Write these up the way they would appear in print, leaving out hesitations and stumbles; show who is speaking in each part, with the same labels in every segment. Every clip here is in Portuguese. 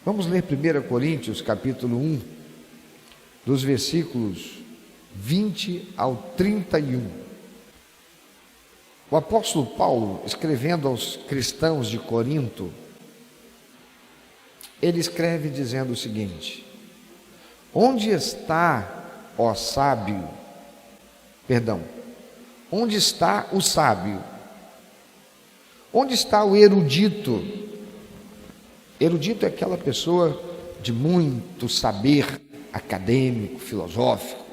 Speaker 1: Vamos ler 1 Coríntios, capítulo 1, dos versículos 20 ao 31. O apóstolo Paulo, escrevendo aos cristãos de Corinto, ele escreve dizendo o seguinte: onde está, ó sábio, onde está o sábio? Onde está o erudito? Erudito é aquela pessoa de muito saber acadêmico, filosófico.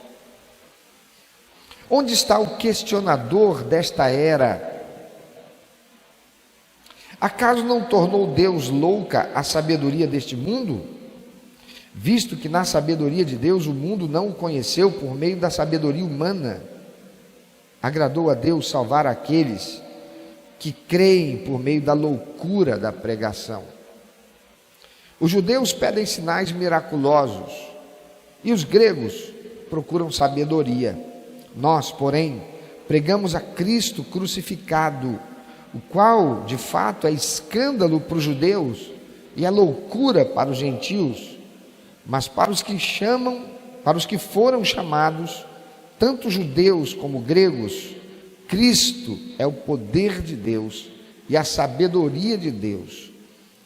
Speaker 1: Onde está o questionador desta era? Acaso não tornou Deus louca a sabedoria deste mundo? Visto que na sabedoria de Deus o mundo não o conheceu por meio da sabedoria humana. Agradou a Deus salvar aqueles que creem por meio da loucura da pregação. Os judeus pedem sinais miraculosos e os gregos procuram sabedoria. Nós, porém, pregamos a Cristo crucificado, o qual, de fato, é escândalo para os judeus e é loucura para os gentios, mas para os que foram chamados, tanto judeus como gregos, Cristo é o poder de Deus e a sabedoria de Deus.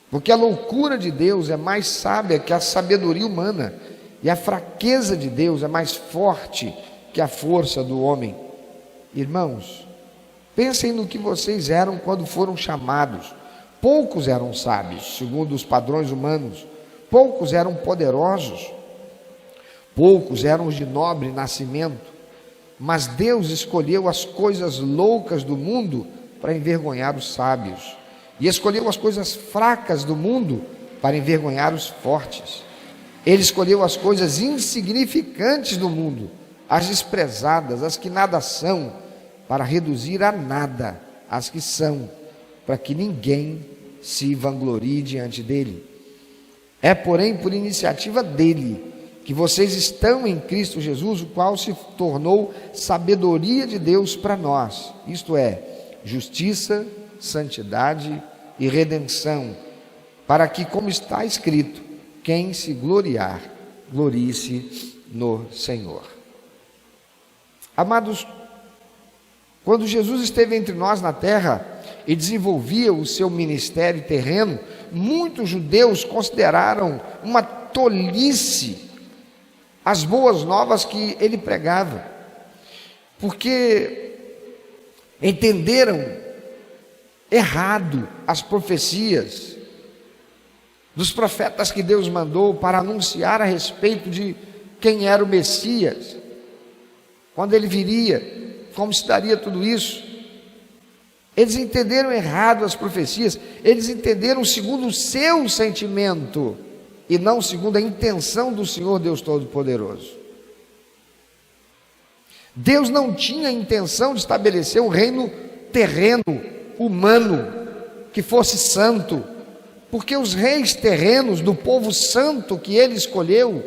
Speaker 1: Porque a loucura de Deus é mais sábia que a sabedoria humana, e a fraqueza de Deus é mais forte que a força do homem. Irmãos, pensem no que vocês eram quando foram chamados. Poucos eram sábios, segundo os padrões humanos, poucos eram poderosos, poucos eram os de nobre nascimento, mas Deus escolheu as coisas loucas do mundo para envergonhar os sábios, e escolheu as coisas fracas do mundo para envergonhar os fortes. Ele escolheu as coisas insignificantes do mundo, as desprezadas, as que nada são, para reduzir a nada as que são, para que ninguém se vanglorie diante dele. É, porém, por iniciativa dele que vocês estão em Cristo Jesus, o qual se tornou sabedoria de Deus para nós, isto é, justiça, santidade e redenção, para que, como está escrito, quem se gloriar, glorie-se no Senhor. Amados, quando Jesus esteve entre nós na terra e desenvolvia o seu ministério terreno, muitos judeus consideraram uma tolice as boas novas que ele pregava, porque entenderam errado as profecias dos profetas que Deus mandou para anunciar a respeito de quem era o Messias, quando ele viria, como se daria tudo isso. Eles entenderam errado as profecias, eles entenderam segundo o seu sentimento e não segundo a intenção do Senhor Deus Todo-Poderoso. Deus não tinha a intenção de estabelecer um reino terreno, humano, que fosse santo, porque os reis terrenos do povo santo que ele escolheu,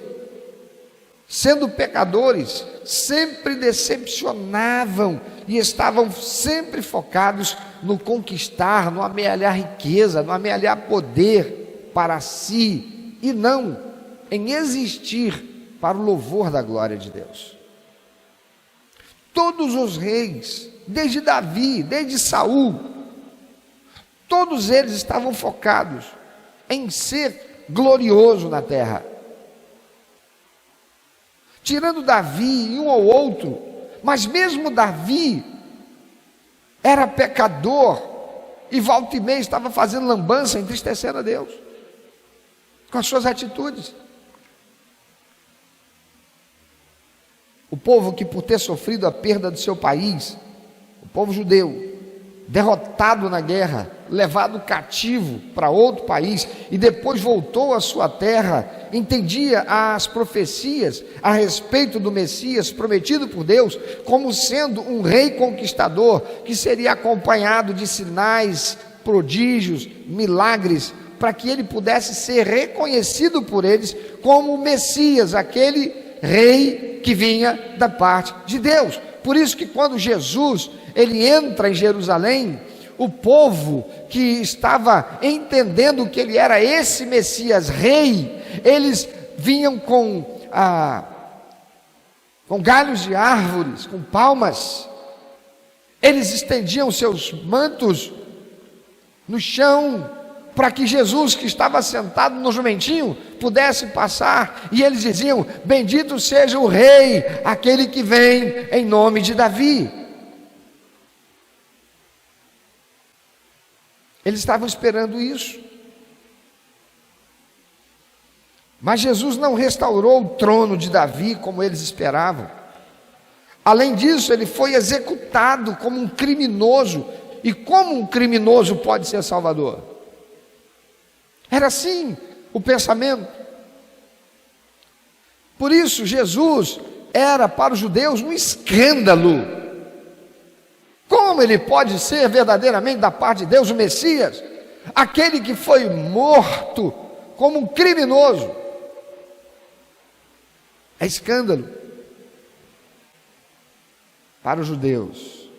Speaker 1: sendo pecadores, sempre decepcionavam e estavam sempre focados no conquistar, no amealhar riqueza, no amealhar poder para si, e não em existir para o louvor da glória de Deus. Todos os reis, desde Davi, desde Saul, todos eles estavam focados em ser glorioso na terra. Tirando Davi e um ou outro, mas mesmo Davi era pecador e volta e meia estava fazendo lambança, entristecendo a Deus com as suas atitudes. O povo que, por ter sofrido a perda do seu país, o povo judeu, derrotado na guerra, levado cativo para outro país e depois voltou à sua terra, entendia as profecias a respeito do Messias prometido por Deus como sendo um rei conquistador que seria acompanhado de sinais, prodígios, milagres, para que ele pudesse ser reconhecido por eles como o Messias, aquele rei que vinha da parte de Deus. Por isso que quando Jesus ele entra em Jerusalém, o povo que estava entendendo que ele era esse Messias rei, eles vinham com galhos de árvores, com palmas, eles estendiam seus mantos no chão, para que Jesus, que estava sentado no jumentinho, pudesse passar, e eles diziam: bendito seja o rei, aquele que vem em nome de Davi. Eles estavam esperando isso. Mas Jesus não restaurou o trono de Davi como eles esperavam. Além disso, ele foi executado como um criminoso. E como um criminoso pode ser salvador? Era assim o pensamento. Por isso, Jesus era para os judeus um escândalo. Como ele pode ser verdadeiramente da parte de Deus o Messias? Aquele que foi morto como um criminoso. É escândalo para os judeus.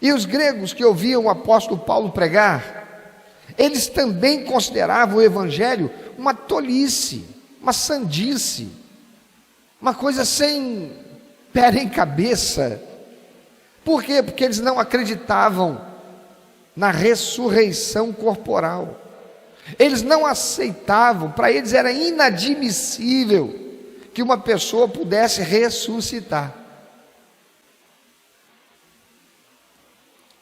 Speaker 1: E os gregos que ouviam o apóstolo Paulo pregar, eles também consideravam o evangelho uma tolice, uma sandice, uma coisa sem pé nem cabeça. Por quê? Porque eles não acreditavam na ressurreição corporal. Eles não aceitavam, para eles era inadmissível que uma pessoa pudesse ressuscitar.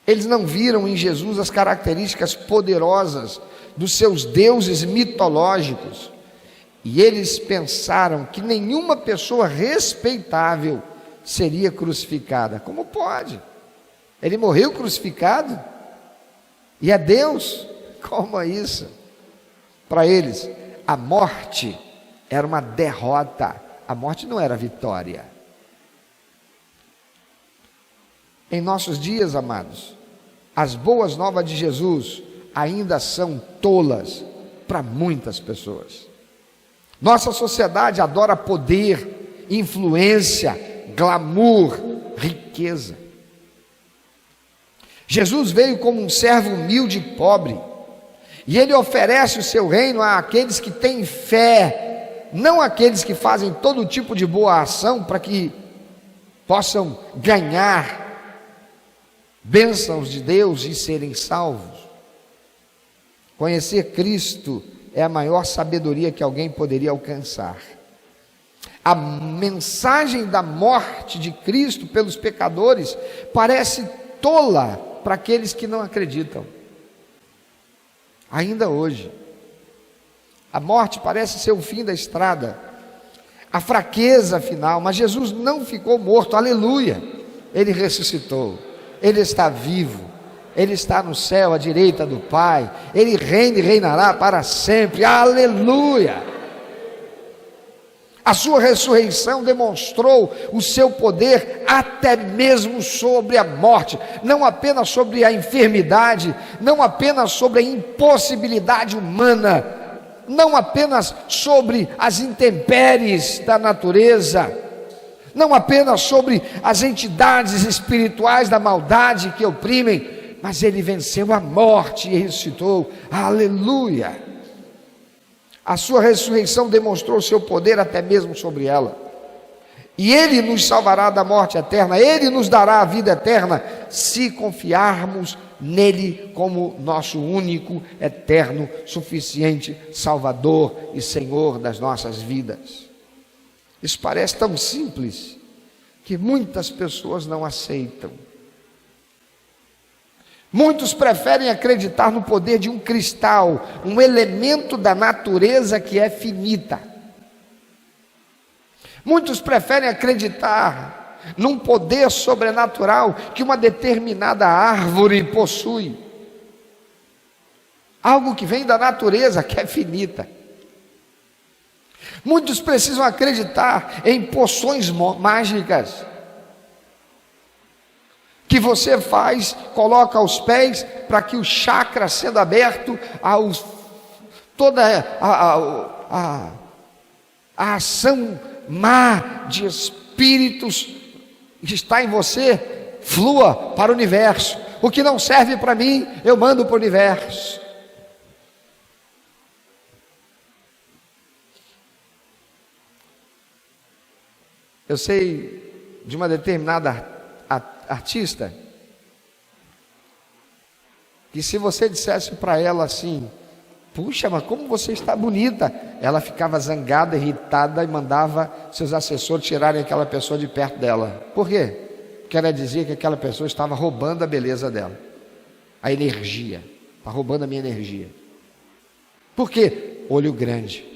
Speaker 1: Eles não viram em Jesus as características poderosas dos seus deuses mitológicos, e eles pensaram que nenhuma pessoa respeitável seria crucificada. Como pode? Ele morreu crucificado e é Deus? Como é isso? Para eles, a morte era uma derrota, a morte não era vitória. Em nossos dias, amados, as boas novas de Jesus ainda são tolas para muitas pessoas. Nossa sociedade adora poder, influência, glamour, riqueza. Jesus veio como um servo humilde e pobre, e ele oferece o seu reino àqueles que têm fé, não àqueles que fazem todo tipo de boa ação para que possam ganhar bênçãos de Deus e serem salvos. Conhecer Cristo é a maior sabedoria que alguém poderia alcançar. A mensagem da morte de Cristo pelos pecadores parece tola para aqueles que não acreditam. Ainda hoje, a morte parece ser o fim da estrada, a fraqueza final, mas Jesus não ficou morto, aleluia, ele ressuscitou, ele está vivo, ele está no céu à direita do Pai, ele reina e reinará para sempre, aleluia. A sua ressurreição demonstrou o seu poder até mesmo sobre a morte, não apenas sobre a enfermidade, não apenas sobre a impossibilidade humana, não apenas sobre as intempéries da natureza, não apenas sobre as entidades espirituais da maldade que oprimem, mas ele venceu a morte e ressuscitou, aleluia. A sua ressurreição demonstrou o seu poder até mesmo sobre ela, e ele nos salvará da morte eterna, ele nos dará a vida eterna, se confiarmos nele como nosso único, eterno, suficiente Salvador e Senhor das nossas vidas. Isso parece tão simples, que muitas pessoas não aceitam. Muitos preferem acreditar no poder de um cristal, um elemento da natureza que é finita. Muitos preferem acreditar num poder sobrenatural que uma determinada árvore possui. Algo que vem da natureza, que é finita. Muitos precisam acreditar em poções mágicas, que você faz, coloca aos pés, para que o chakra sendo aberto, toda a ação má de espíritos que está em você, flua para o universo. O que não serve para mim, eu mando para o universo. Eu sei de uma determinada artista, que se você dissesse para ela assim: puxa, mas como você está bonita, ela ficava zangada, irritada e mandava seus assessores tirarem aquela pessoa de perto dela. Por quê? Porque ela dizia que aquela pessoa estava roubando a beleza dela, a energia, está roubando a minha energia. Por quê? Olho grande.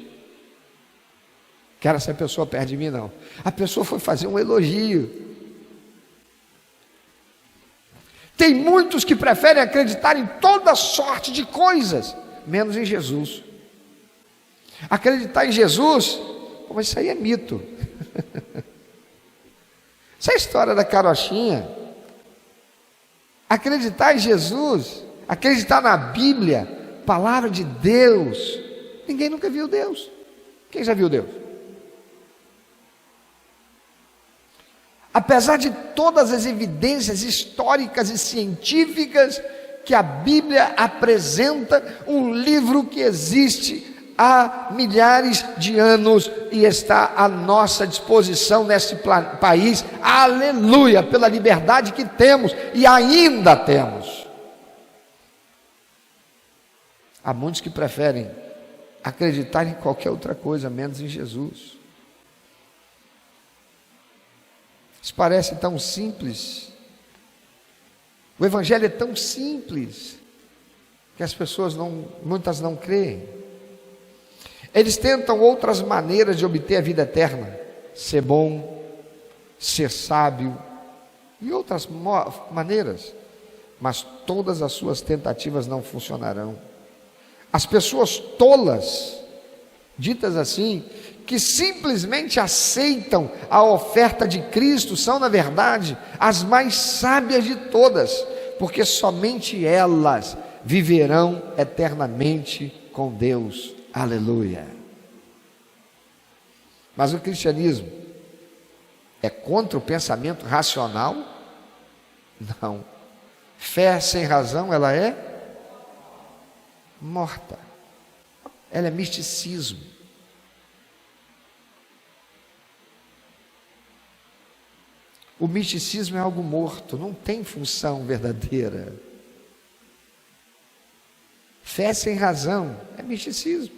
Speaker 1: Quero essa pessoa perto de mim, não. A pessoa foi fazer um elogio. Tem muitos que preferem acreditar em toda sorte de coisas, menos em Jesus. Acreditar em Jesus, mas isso aí é mito. Isso é a história da carochinha. Acreditar em Jesus, acreditar na Bíblia, palavra de Deus. Ninguém nunca viu Deus. Quem já viu Deus? Apesar de todas as evidências históricas e científicas que a Bíblia apresenta, um livro que existe há milhares de anos e está à nossa disposição nesse país, aleluia, pela liberdade que temos e ainda temos. Há muitos que preferem acreditar em qualquer outra coisa, menos em Jesus. Isso parece tão simples. O Evangelho é tão simples que as pessoas muitas não creem. Eles tentam outras maneiras de obter a vida eterna, ser bom, ser sábio e outras maneiras, mas todas as suas tentativas não funcionarão. As pessoas tolas, ditas assim, que simplesmente aceitam a oferta de Cristo, são na verdade as mais sábias de todas, porque somente elas viverão eternamente com Deus, aleluia. Mas o cristianismo é contra o pensamento racional? Não. Fé sem razão, ela é morta, ela é misticismo. O misticismo é algo morto, não tem função verdadeira. Fé sem razão é misticismo.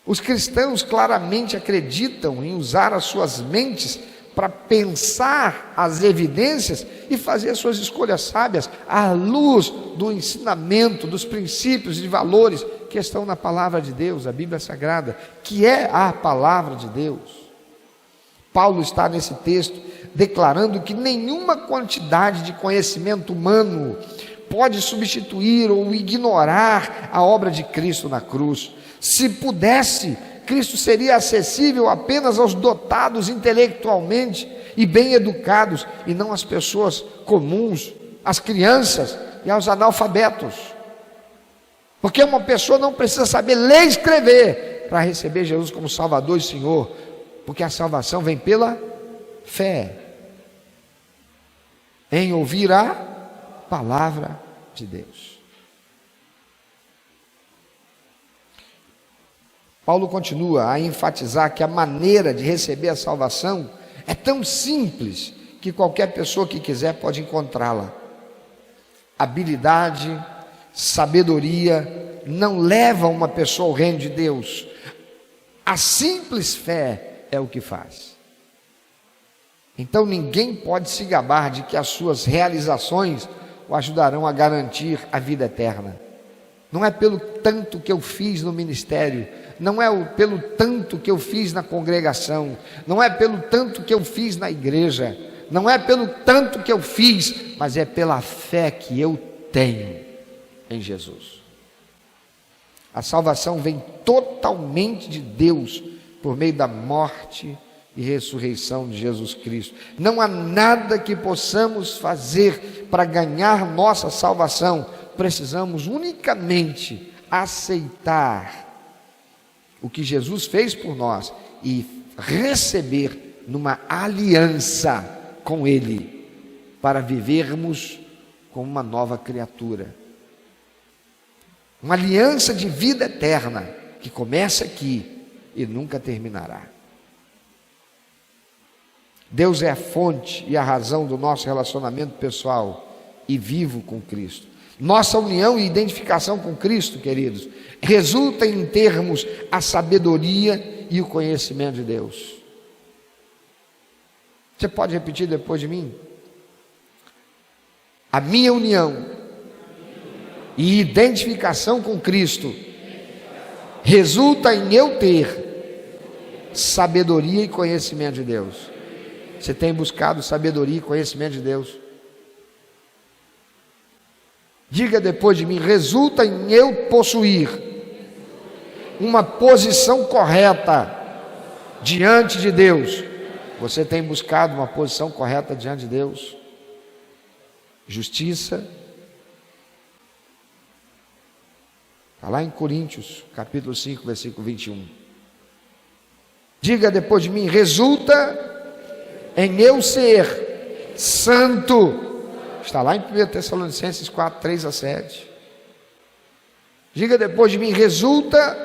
Speaker 1: Os cristãos claramente acreditam em usar as suas mentes para pensar as evidências e fazer as suas escolhas sábias à luz do ensinamento, dos princípios e valores que estão na palavra de Deus, a Bíblia Sagrada, que é a palavra de Deus. Paulo está nesse texto declarando que nenhuma quantidade de conhecimento humano pode substituir ou ignorar a obra de Cristo na cruz. Se pudesse, Cristo seria acessível apenas aos dotados intelectualmente e bem educados, e não às pessoas comuns, às crianças e aos analfabetos. Porque uma pessoa não precisa saber ler e escrever para receber Jesus como Salvador e Senhor, porque a salvação vem pela fé, em ouvir a palavra de Deus. Paulo continua a enfatizar que a maneira de receber a salvação é tão simples que qualquer pessoa que quiser pode encontrá-la. Habilidade, sabedoria não levam uma pessoa ao reino de Deus. A simples fé é o que faz. Então ninguém pode se gabar de que as suas realizações o ajudarão a garantir a vida eterna. Não é pelo tanto que eu fiz no ministério, não é pelo tanto que eu fiz na congregação, não é pelo tanto que eu fiz na igreja, não é pelo tanto que eu fiz, mas é pela fé que eu tenho em Jesus. A salvação vem totalmente de Deus por meio da morte e ressurreição de Jesus Cristo. Não há nada que possamos fazer para ganhar nossa salvação. Precisamos unicamente aceitar o que Jesus fez por nós e receber numa aliança com Ele, para vivermos como uma nova criatura. Uma aliança de vida eterna, que começa aqui e nunca terminará. Deus é a fonte e a razão do nosso relacionamento pessoal e vivo com Cristo. Nossa união e identificação com Cristo, queridos, resulta em termos a sabedoria e o conhecimento de Deus. Você pode repetir depois de mim? A minha união e identificação com Cristo resulta em eu ter sabedoria e conhecimento de Deus. Você tem buscado sabedoria e conhecimento de Deus? Diga depois de mim: resulta em eu possuir uma posição correta diante de Deus. Você tem buscado uma posição correta diante de Deus? Justiça. Está lá em Coríntios, capítulo 5, versículo 21. Diga depois de mim: resulta em eu ser santo. Está lá em 1 Tessalonicenses 4, 3 a 7. Diga depois de mim: resulta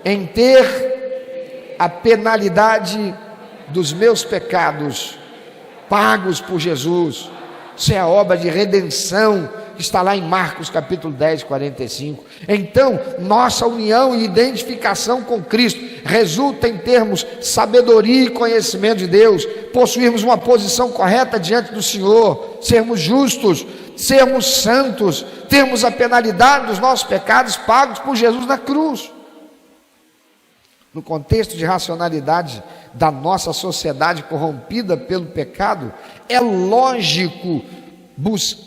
Speaker 1: em ter a penalidade dos meus pecados pagos por Jesus. Isso é a obra de redenção que está lá em Marcos capítulo 10, 45. Então, nossa união e identificação com Cristo resulta em termos sabedoria e conhecimento de Deus, possuirmos uma posição correta diante do Senhor, sermos justos, sermos santos, termos a penalidade dos nossos pecados pagos por Jesus na cruz. No contexto de racionalidade da nossa sociedade corrompida pelo pecado, é lógico,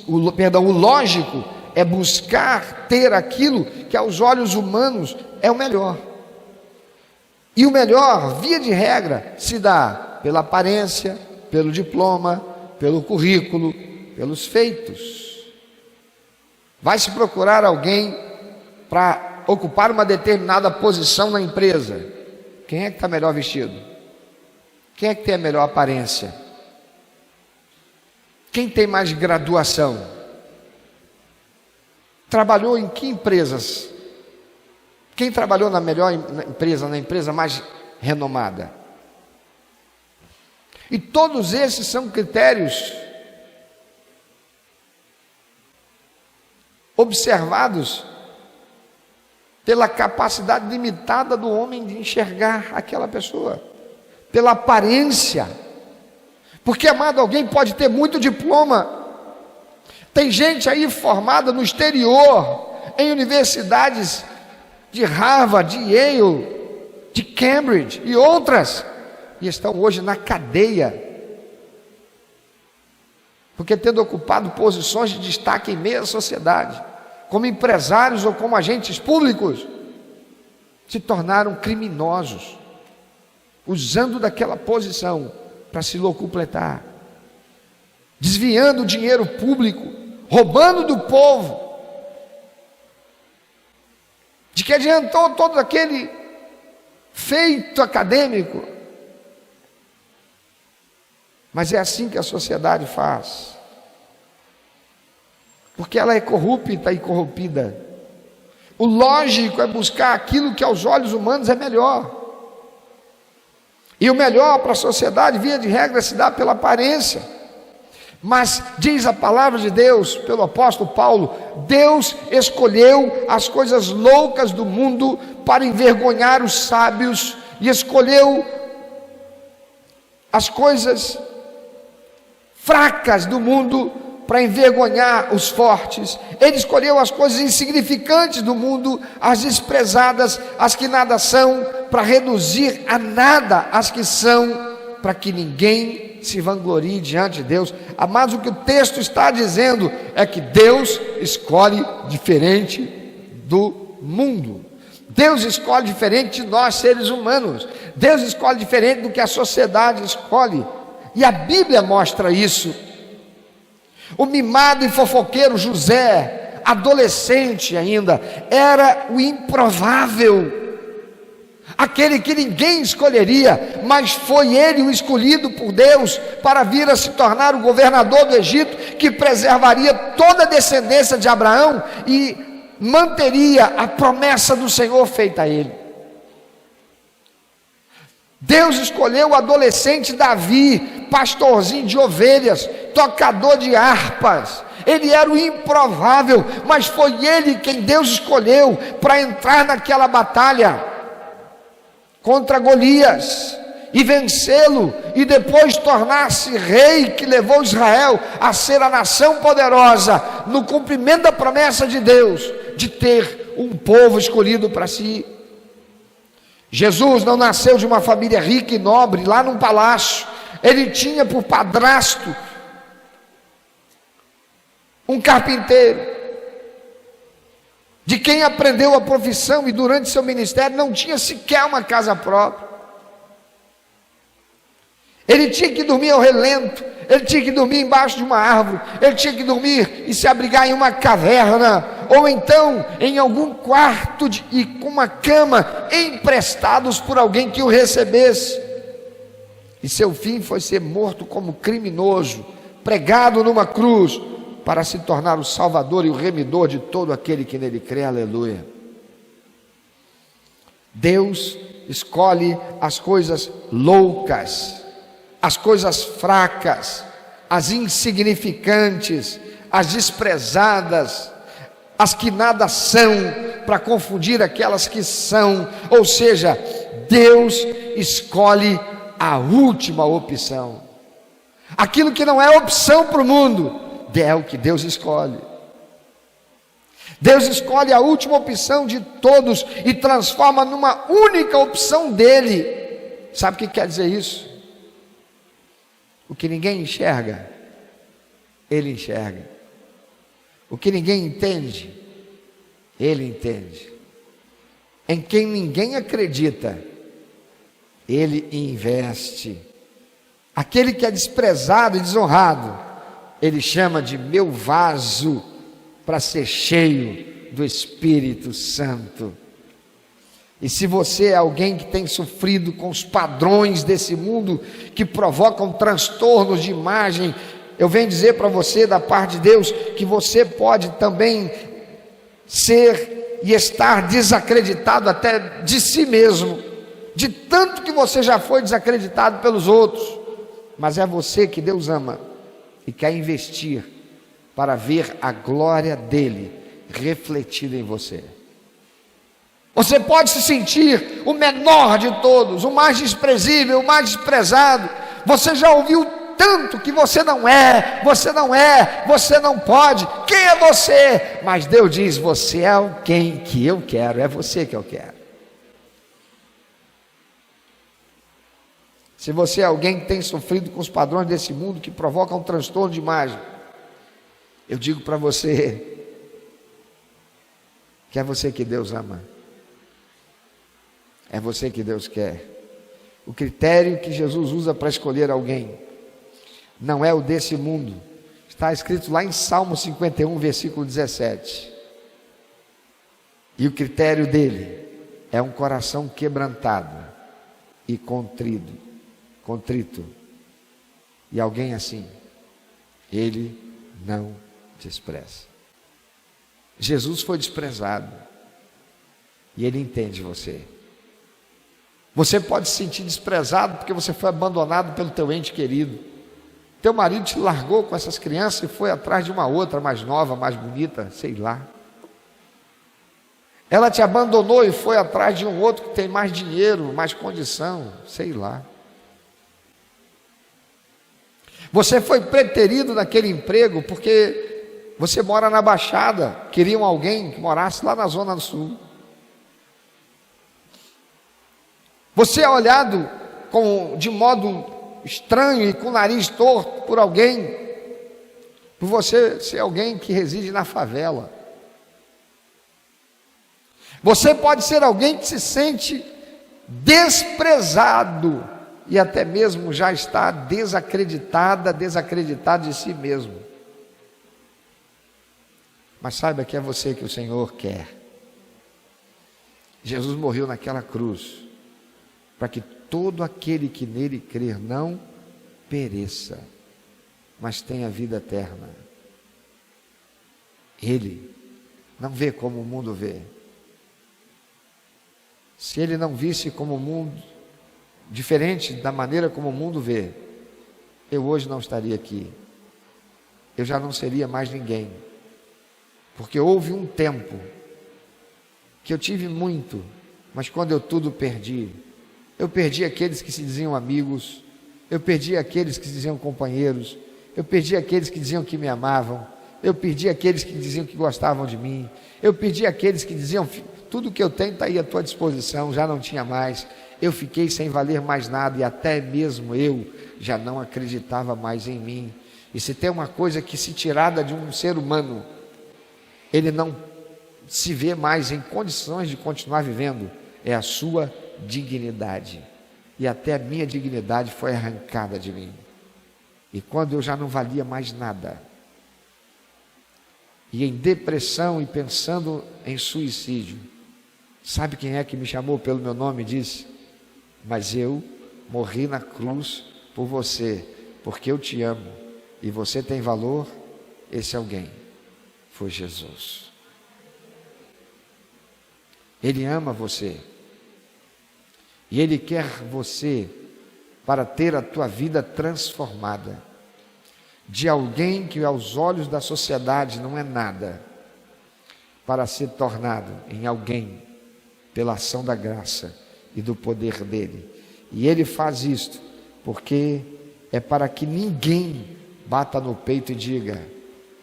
Speaker 1: o lógico é buscar ter aquilo que aos olhos humanos é o melhor. E o melhor, via de regra, se dá pela aparência, pelo diploma, pelo currículo, pelos feitos. Vai se procurar alguém para ocupar uma determinada posição na empresa. Quem é que está melhor vestido? Quem é que tem a melhor aparência? Quem tem mais graduação? Trabalhou em que empresas? Quem trabalhou na melhor empresa, na empresa mais renomada? E todos esses são critérios observados pela capacidade limitada do homem de enxergar aquela pessoa, pela aparência. Porque, amado, alguém pode ter muito diploma. Tem gente aí formada no exterior, em universidades de Harvard, de Yale, de Cambridge e outras, e estão hoje na cadeia, porque tendo ocupado posições de destaque em meio à sociedade, como empresários ou como agentes públicos, se tornaram criminosos, usando daquela posição para se locupletar, desviando o dinheiro público, roubando do povo. De que adiantou todo aquele feito acadêmico? Mas é assim que a sociedade faz, porque ela é corrupta e corrompida. O lógico é buscar aquilo que aos olhos humanos é melhor. E o melhor para a sociedade, via de regra, se dá pela aparência. Mas diz a palavra de Deus, pelo apóstolo Paulo, Deus escolheu as coisas loucas do mundo para envergonhar os sábios, e escolheu as coisas fracas do mundo para envergonhar os fortes. Ele escolheu as coisas insignificantes do mundo, as desprezadas, as que nada são, para reduzir a nada as que são, para que ninguém se vanglorie diante de Deus. Amados, o que o texto está dizendo é que Deus escolhe diferente do mundo. Deus escolhe diferente de nós, seres humanos. Deus escolhe diferente do que a sociedade escolhe. E a Bíblia mostra isso. O mimado e fofoqueiro José, adolescente ainda, era o improvável. aquele que ninguém escolheria, mas foi ele o escolhido por Deus para vir a se tornar o governador do Egito, que preservaria toda a descendência de Abraão e manteria a promessa do Senhor feita a ele. Deus escolheu o adolescente Davi, pastorzinho de ovelhas, tocador de harpas. Ele era o improvável, mas foi ele quem Deus escolheu para entrar naquela batalha contra Golias e vencê-lo, e depois tornar-se rei, que levou Israel a ser a nação poderosa, no cumprimento da promessa de Deus, de ter um povo escolhido para si. Jesus não nasceu de uma família rica e nobre, lá num palácio. Ele tinha por padrasto um carpinteiro, de quem aprendeu a profissão, e durante seu ministério não tinha sequer uma casa própria. Ele tinha que dormir ao relento, ele tinha que dormir embaixo de uma árvore, ele tinha que dormir e se abrigar em uma caverna, ou então em algum quarto e com uma cama, emprestados por alguém que o recebesse. E seu fim foi ser morto como criminoso, pregado numa cruz, para se tornar o Salvador e o remidor de todo aquele que nele crê. Aleluia. Deus escolhe as coisas loucas, as coisas fracas, as insignificantes, as desprezadas, as que nada são, para confundir aquelas que são. Ou seja, Deus escolhe a última opção. Aquilo que não é opção para o mundo, é o que Deus escolhe. Deus escolhe a última opção de todos e transforma numa única opção dele. Sabe o que quer dizer isso? O que ninguém enxerga, ele enxerga. O que ninguém entende, ele entende. Em quem ninguém acredita, ele investe. Aquele que é desprezado e desonrado, ele chama de meu vaso, para ser cheio do Espírito Santo. E se você é alguém que tem sofrido com os padrões desse mundo, que provocam transtornos de imagem, eu venho dizer para você, da parte de Deus, que você pode também ser e estar desacreditado até de si mesmo, de tanto que você já foi desacreditado pelos outros. Mas é você que Deus ama e quer investir para ver a glória dele refletida em você. Você pode se sentir o menor de todos, o mais desprezível, o mais desprezado. Você já ouviu tanto que você não é, você não pode. Quem é você? Mas Deus diz: você é alguém que eu quero, é você que eu quero. Se você é alguém que tem sofrido com os padrões desse mundo, que provocam um transtorno de imagem, eu digo para você que é você que Deus ama, é você que Deus quer. O critério que Jesus usa para escolher alguém não é o desse mundo. Está escrito lá em Salmo 51, versículo 17. E o critério dele é um coração quebrantado e contrito. E alguém assim, ele não despreza. Jesus foi desprezado e ele entende você. Você pode se sentir desprezado porque você foi abandonado pelo teu ente querido. Teu marido te largou com essas crianças e foi atrás de uma outra mais nova, mais bonita, sei lá. Ela te abandonou e foi atrás de um outro que tem mais dinheiro, mais condição, sei lá. Você foi preterido naquele emprego porque você mora na Baixada, queriam alguém que morasse lá na Zona do Sul. Você é olhado de modo estranho e com o nariz torto por alguém, por você ser alguém que reside na favela. Você pode ser alguém que se sente desprezado e até mesmo já está desacreditado de si mesmo. Mas saiba que é você que o Senhor quer. Jesus morreu naquela cruz para que todo aquele que nele crer não pereça, mas tenha vida eterna. Ele não vê como o mundo vê. Se ele não visse como o mundo, diferente da maneira como o mundo vê, eu hoje não estaria aqui. Eu já não seria mais ninguém. Porque houve um tempo que eu tive muito, mas quando eu tudo perdi, eu perdi aqueles que se diziam amigos, eu perdi aqueles que se diziam companheiros, eu perdi aqueles que diziam que me amavam, eu perdi aqueles que diziam que gostavam de mim, eu perdi aqueles que diziam, tudo que eu tenho está aí à tua disposição, já não tinha mais. Eu fiquei sem valer mais nada e até mesmo eu já não acreditava mais em mim. E se tem uma coisa que, se tirada de um ser humano, ele não se vê mais em condições de continuar vivendo, é a sua dignidade. E até a minha dignidade foi arrancada de mim. E quando eu já não valia mais nada, e em depressão e pensando em suicídio, sabe quem é que me chamou pelo meu nome e disse: mas eu morri na cruz por você, porque eu te amo e você tem valor? Esse alguém foi Jesus. Ele ama você e Ele quer você para ter a tua vida transformada de alguém que aos olhos da sociedade não é nada, para ser tornado em alguém pela ação da graça e do poder dele. E Ele faz isto porque é para que ninguém bata no peito e diga: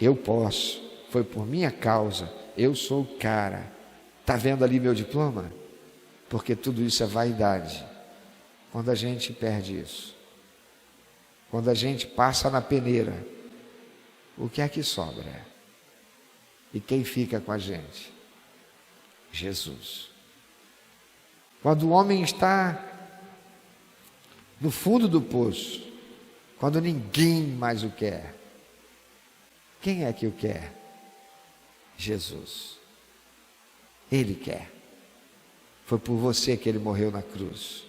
Speaker 1: eu posso, foi por minha causa, eu sou o cara. Está vendo ali meu diploma? Porque tudo isso é vaidade. Quando a gente perde isso, quando a gente passa na peneira, o que é que sobra? E quem fica com a gente? Jesus. Quando o homem está no fundo do poço, quando ninguém mais o quer, quem é que o quer? Jesus. Ele quer. Foi por você que Ele morreu na cruz.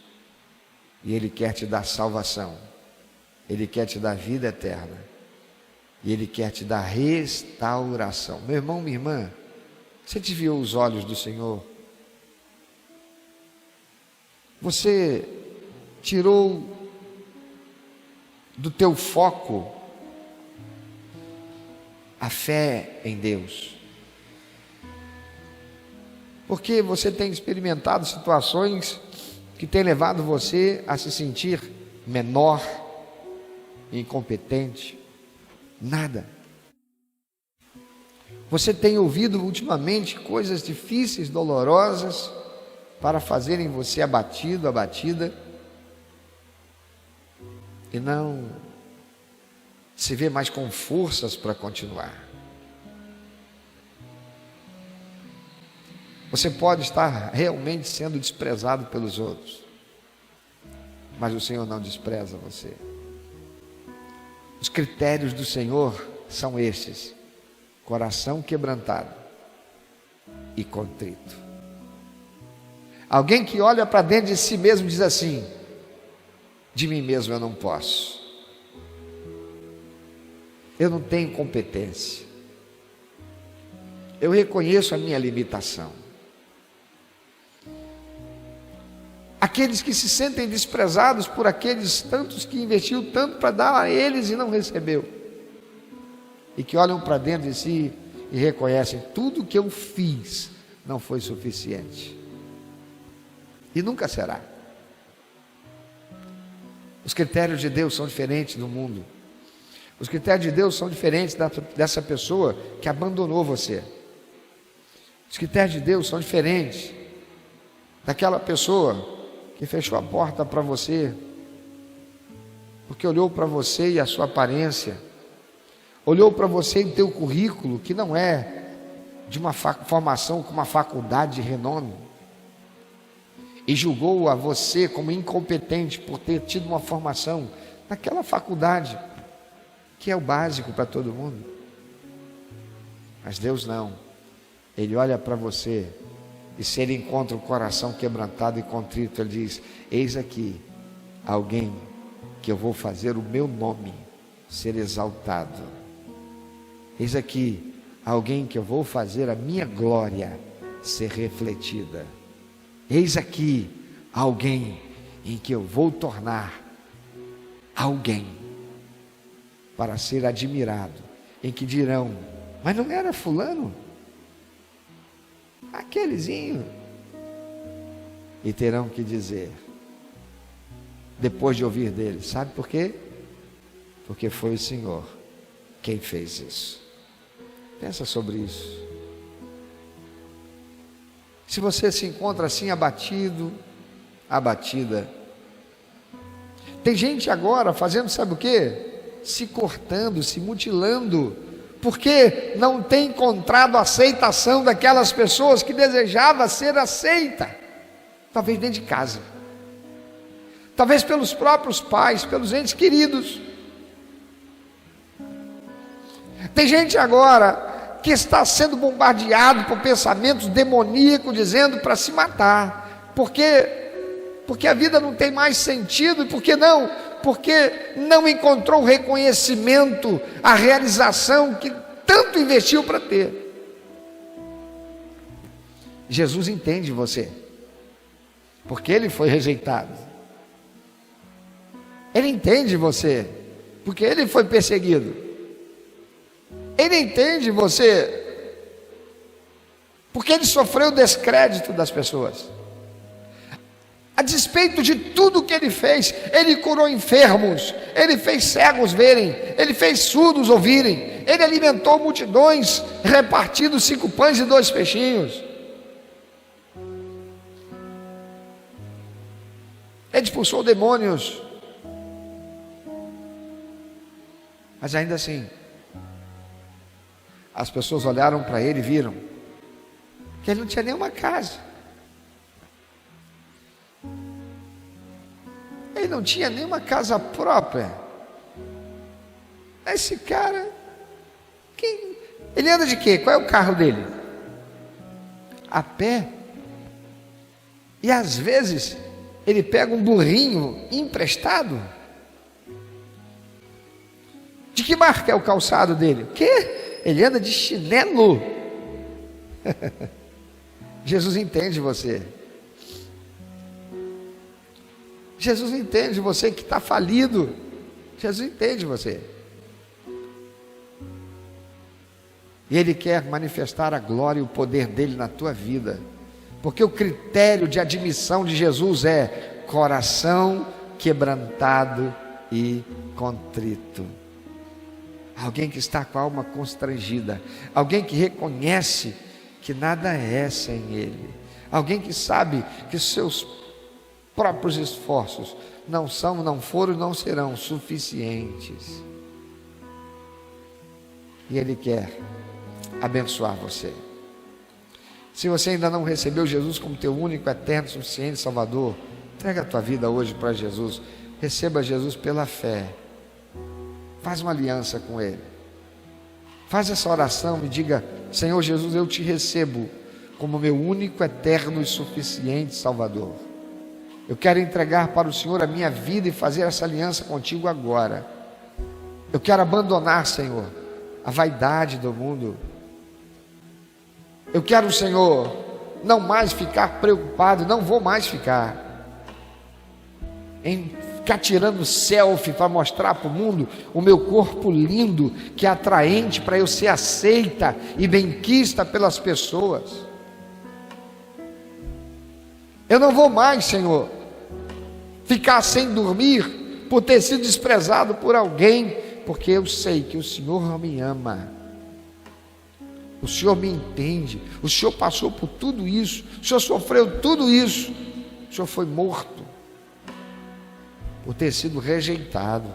Speaker 1: E Ele quer te dar salvação. Ele quer te dar vida eterna. E Ele quer te dar restauração. Meu irmão, minha irmã, você desviou os olhos do Senhor? Você tirou do teu foco a fé em Deus? Porque você tem experimentado situações que têm levado você a se sentir menor, incompetente, nada. Você tem ouvido ultimamente coisas difíceis, dolorosas, para fazerem você abatido, abatida, e não se vê mais com forças para continuar. Você pode estar realmente sendo desprezado pelos outros, mas o Senhor não despreza você. Os critérios do Senhor são estes: coração quebrantado e contrito. Alguém que olha para dentro de si mesmo e diz assim: de mim mesmo eu não posso, eu não tenho competência, eu reconheço a minha limitação. Aqueles que se sentem desprezados por aqueles tantos que investiu tanto para dar a eles e não recebeu, e que olham para dentro de si e reconhecem: tudo que eu fiz não foi suficiente e nunca será. Os critérios de Deus são diferentes no mundo. Os critérios de Deus são diferentes dessa pessoa que abandonou você. Os critérios de Deus são diferentes daquela pessoa que fechou a porta para você, porque olhou para você e a sua aparência, olhou para você e o teu currículo, que não é de uma formação com uma faculdade de renome, e julgou a você como incompetente por ter tido uma formação naquela faculdade, que é o básico para todo mundo. Mas Deus não. Ele olha para você E se ele encontra o coração quebrantado e contrito, ele diz: eis aqui alguém que eu vou fazer o meu nome ser exaltado. Eis aqui alguém que eu vou fazer a minha glória ser refletida. Eis aqui alguém em que eu vou tornar alguém para ser admirado, em que dirão: mas não era fulano? Aquelezinho. E terão que dizer, depois de ouvir dele: sabe por quê? Porque foi o Senhor quem fez isso. Pensa sobre isso. Se você se encontra assim abatido, abatida, tem gente agora fazendo, sabe o quê? Se cortando, se mutilando, porque não tem encontrado a aceitação daquelas pessoas que desejava ser aceita, talvez dentro de casa, talvez pelos próprios pais, pelos entes queridos. Tem gente agora que está sendo bombardeado por pensamentos demoníacos, dizendo para se matar, porque a vida não tem mais sentido. E por que não? Porque não encontrou o reconhecimento, a realização que tanto investiu para ter. Jesus entende você, porque ele foi rejeitado. Ele entende você, porque ele foi perseguido. Ele entende você, porque ele sofreu o descrédito das pessoas. A despeito de tudo que ele fez, ele curou enfermos, ele fez cegos verem, ele fez surdos ouvirem, ele alimentou multidões, repartindo 5 pães e 2 peixinhos. Ele expulsou demônios. Mas ainda assim, as pessoas olharam para ele e viram que ele não tinha nenhuma casa. Ele não tinha nenhuma casa própria. Esse cara, ele anda de quê? Qual é o carro dele? A pé. E às vezes ele pega um burrinho emprestado. De que marca é o calçado dele? O quê? Ele anda de chinelo. Jesus entende você. Jesus entende você que está falido. Jesus entende você. E Ele quer manifestar a glória e o poder dEle na tua vida. Porque o critério de admissão de Jesus é coração quebrantado e contrito. Alguém que está com a alma constrangida. Alguém que reconhece que nada é sem Ele. Alguém que sabe que seus próprios esforços não foram e não serão suficientes. E Ele quer abençoar você. Se você ainda não recebeu Jesus como teu único, eterno, suficiente Salvador, entrega a tua vida hoje para Jesus. Receba Jesus pela fé. Faz uma aliança com Ele. Faz essa oração e diga: Senhor Jesus, eu te recebo como meu único, eterno e suficiente Salvador. Eu quero entregar para o Senhor a minha vida e fazer essa aliança contigo agora. Eu quero abandonar, Senhor, a vaidade do mundo. Eu quero, Senhor, não mais ficar preocupado, não vou mais ficar em ficar tirando selfie para mostrar para o mundo o meu corpo lindo, que é atraente para eu ser aceita e benquista pelas pessoas. Eu não vou mais, Senhor, ficar sem dormir por ter sido desprezado por alguém, porque eu sei que o Senhor me ama, o Senhor me entende, o Senhor passou por tudo isso, o Senhor sofreu tudo isso, o Senhor foi morto por ter sido rejeitado.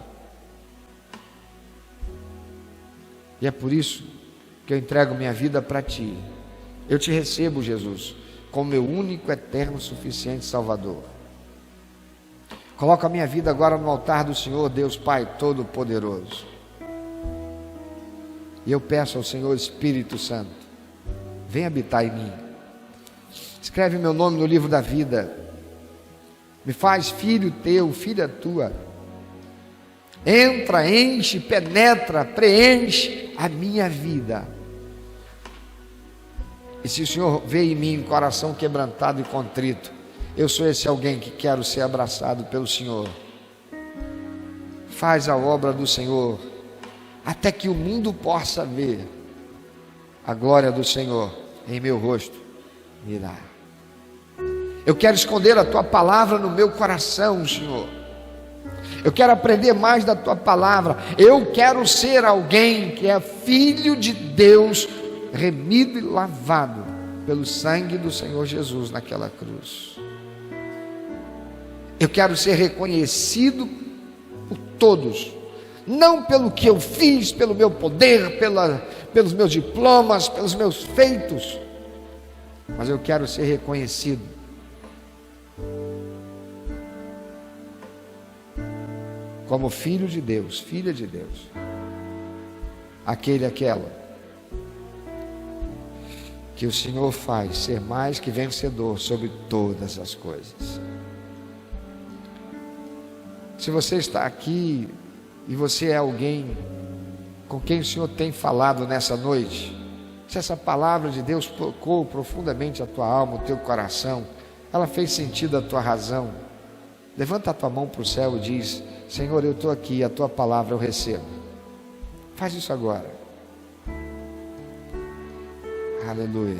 Speaker 1: E é por isso que eu entrego minha vida para Ti. Eu Te recebo, Jesus, como meu único, eterno, suficiente Salvador. Coloco a minha vida agora no altar do Senhor, Deus Pai Todo-Poderoso. E eu peço ao Senhor Espírito Santo, vem habitar em mim. Escreve meu nome no livro da vida. Me faz filho teu, filha tua. Entra, enche, penetra, preenche a minha vida. E se o Senhor vê em mim um coração quebrantado e contrito, eu sou esse alguém que quero ser abraçado pelo Senhor. Faz a obra do Senhor, até que o mundo possa ver a glória do Senhor em meu rosto mirar. Eu quero esconder a tua palavra no meu coração, Senhor. Eu quero aprender mais da tua palavra. Eu quero ser alguém que é filho de Deus, remido e lavado pelo sangue do Senhor Jesus naquela cruz. Eu quero ser reconhecido por todos, não pelo que eu fiz, pelo meu poder, pelos meus diplomas, pelos meus feitos, mas eu quero ser reconhecido como filho de Deus, filha de Deus, aquela que o Senhor faz ser mais que vencedor sobre todas as coisas. Se você está aqui e você é alguém com quem o Senhor tem falado nessa noite, se essa palavra de Deus tocou profundamente a tua alma, o teu coração, ela fez sentido à tua razão, levanta a tua mão para o céu e diz: Senhor, eu estou aqui, a tua palavra eu recebo. Faz isso agora. Aleluia.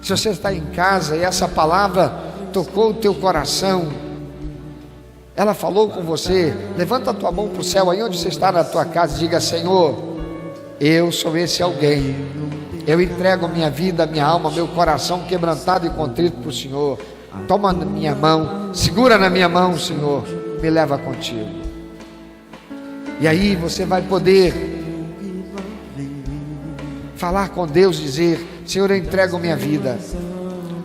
Speaker 1: Se você está em casa e essa palavra tocou o teu coração, ela falou com você, levanta a tua mão para o céu, aí onde você está na tua casa, e diga: Senhor, eu sou esse alguém, eu entrego minha vida, minha alma, meu coração quebrantado e contrito para o Senhor. Toma na minha mão, segura na minha mão, Senhor, me leva contigo. E aí você vai poder falar com Deus, dizer: Senhor, eu entrego minha vida,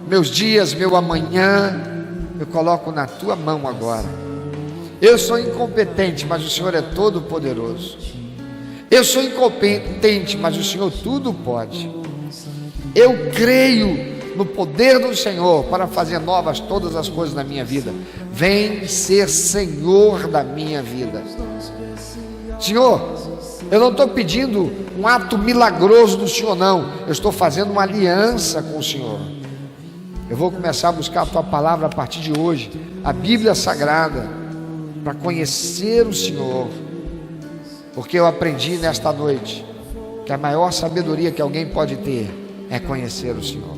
Speaker 1: meus dias, meu amanhã, eu coloco na tua mão agora. Eu sou incompetente, mas o Senhor é todo poderoso. Eu sou incompetente, mas o Senhor tudo pode. Eu creio no poder do Senhor para fazer novas todas as coisas na minha vida. Vem ser Senhor da minha vida. Senhor, eu não estou pedindo um ato milagroso do Senhor, não. Eu estou fazendo uma aliança com o Senhor. Eu vou começar a buscar a tua palavra a partir de hoje, a Bíblia Sagrada, para conhecer o Senhor, porque eu aprendi nesta noite que a maior sabedoria que alguém pode ter é conhecer o Senhor,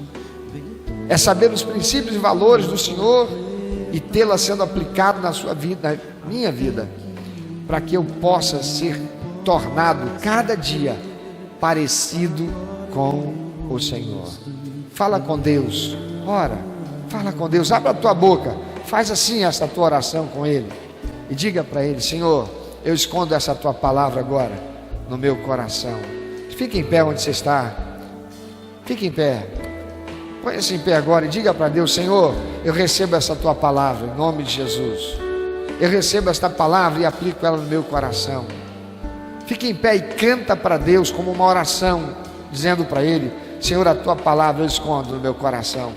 Speaker 1: é saber os princípios e valores do Senhor e tê-la sendo aplicado na sua vida, na minha vida, para que eu possa ser tornado cada dia parecido com o Senhor. Fala com Deus, ora, fala com Deus, abre a tua boca, faz assim essa tua oração com Ele e diga para Ele: Senhor, eu escondo essa tua palavra agora no meu coração. Fique em pé onde você está, fique em pé, põe-se em pé agora e diga para Deus: Senhor, eu recebo essa tua palavra em nome de Jesus. Eu recebo esta palavra e aplico ela no meu coração. Fique em pé e canta para Deus como uma oração, dizendo para Ele: Senhor, a tua palavra eu escondo no meu coração.